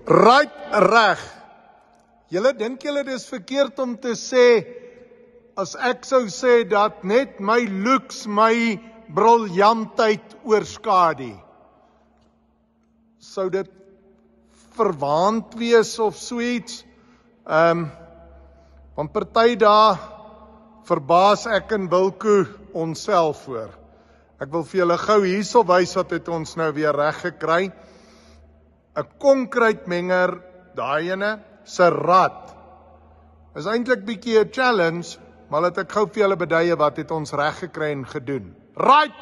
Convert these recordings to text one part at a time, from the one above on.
Right reg. Julle dink julle dis verkeerd om te sê, as ek sou sê dat net my looks my briljantheid oorskadu. Sou dit verwaand wees of so iets? Want party dae verbaas ek en Wilco onsself voor. Ek wil vir julle gou hierso wys wat het ons nou weer reg gekry. 'n Konkreitmenger, daai ene se rad. Is eintlik bietjie 'n challenge, maar laat ek gou vir julle beduie wat het ons reg gekry en gedoen. Right,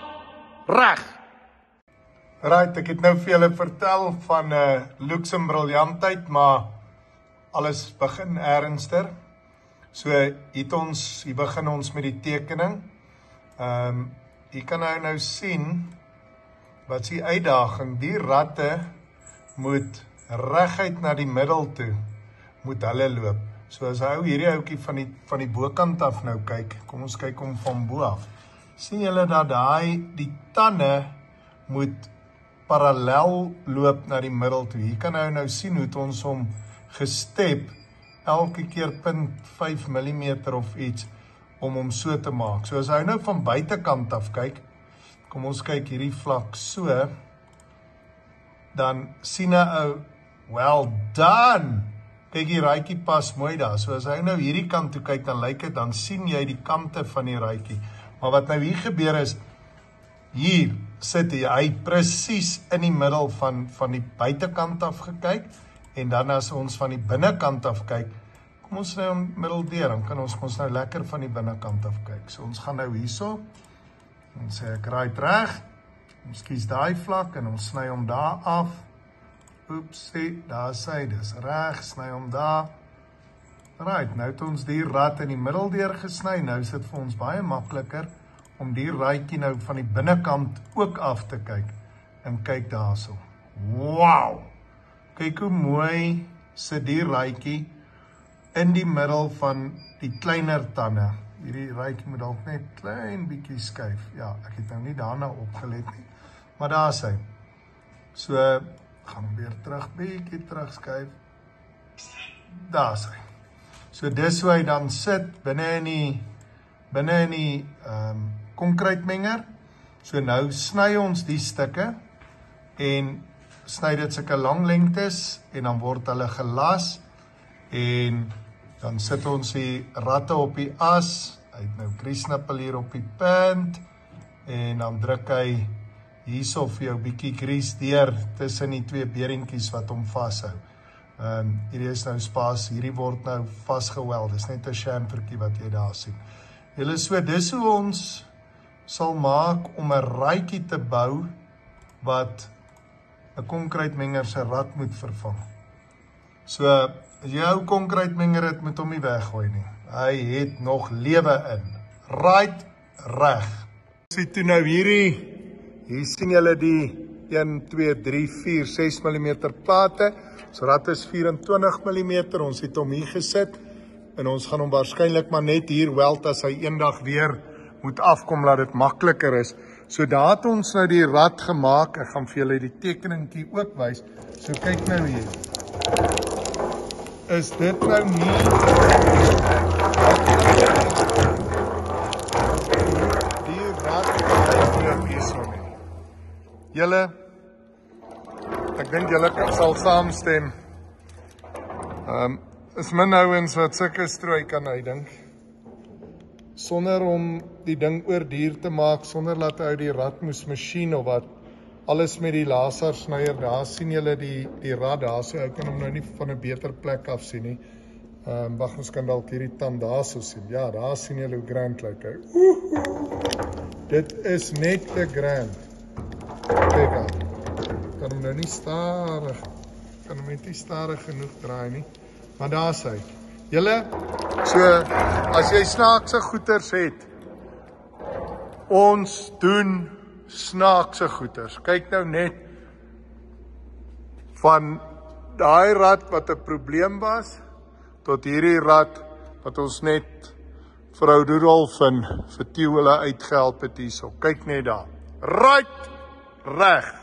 reg. Right, ek het nou vir julle vertel van looks en briljantheid, maar alles begin ernstiger. So hier begin ons met die tekening. Hier kan nou sien wat is die uitdaging. Die ratte moet reguit na die middel toe moet hulle loop. So as hy hierdie ouetjie van die bokant af nou kyk, kom ons kyk hom van bo af. Sien julle dat die tande moet parallel loop na die middel toe. Hier kan nou sien hoe het ons hom gestep elke keer 0.5 mm of iets om hom so te maak. So as hy nou van buitekant af kyk, kom ons kyk hierdie vlak so, dan sien hy well done. Kyk, die ruitjie pas mooi daar. So as hy nou hierdie kant toe kyk, dan lyk dit, dan sien jy die kante van die ruitjie. Maar wat nou hier gebeur is, hier sit hy presies in die middel van die buitekant af gekyk, en dan as ons van die binnekant af kyk, kom ons nou middel deur, dan kan ons nou lekker van die binnekant af kyk. So ons gaan nou hierso, en sê ek right reg, ons kies daai vlak, en ons sny hom daar af, oepsie, daar sy, dis reg, sny hom daar, right, nou het ons die rad in die middel deur gesny, nou is dit vir ons baie makliker, om die ruitjie nou van die binnekant ook af te kyk, en kyk daarso, wow, kyk hoe mooi sit die ruitjie in die middel van die kleiner tande. Hierdie ruitjie moet dalk net klein bietjie skuif. Ja, ek het nou nie daarna opgelet nie. Maar daar is hy. So, gaan hom weer bietjie terug skuif. Daar is hy. So dis hoe hy dan sit binne in die konkreitmenger. So nou sny ons die stukke en sny dit sulke lang lengtes en dan word hulle gelas en dan sit ons die ratte op die as, hy het nou grease-nippel hier op die punt en dan druk hy hierso vir jou bietjie grease deur tussen die twee beringkies wat hom vashou. Hierdie is nou spas, hierdie word nou vasgeweld, dis net 'n chamfertjie wat jy daar sien. Julle so, dis hoe ons sal maak om 'n ruitjie te bou wat 'n konkreitmenger se rad moet vervang. So, as jy ou konkreitmenger het, moet hom nie weggooi nie. Hy het nog lewe in. Right, reg. Sien toe nou hier sien julle die 1, 2, 3, 4, 6 mm plate. Ons rad is 24 mm, ons het hom hier gesit, en ons gaan hom waarskynlik maar net hier weld as hy eendag weer moet afkom, laat dit makliker is. So daar het ons nou die rad gemaak, ek gaan vir julle die tekeningkie ook wys, so kyk nou hier. Is dit nou nie die rad lyk hierso nie. Julle, ek dink julle sal saamstem. Is min ouens wat sulke strooi kan uitdink. Sonder om die ding oorduur te maak, sonder laat hy die rad moes masjien of wat, alles met die lasersnyer, daar sien julle die rad daar, so ek kan hom nou nie van 'n beter plek af sien nie. Wag, ons kan dalk hierdie tand daar so sien. Ja, daar sien julle hoe grand lyk hy. Dit is net te grand. Kyk aan. Kan hom nou nie stadig, kan hom net nie stadig genoeg draai nie, maar daar is hy. Julle, so, as jy snaakse goeters het, ons doen snaakse goeters. Kyk nou net, van daai rad wat 'n probleem was, tot hierdie rad wat ons net vir ou Rudolf en vir Theo hulle uitgehelp het hierso. Kyk net daar. Right, reg.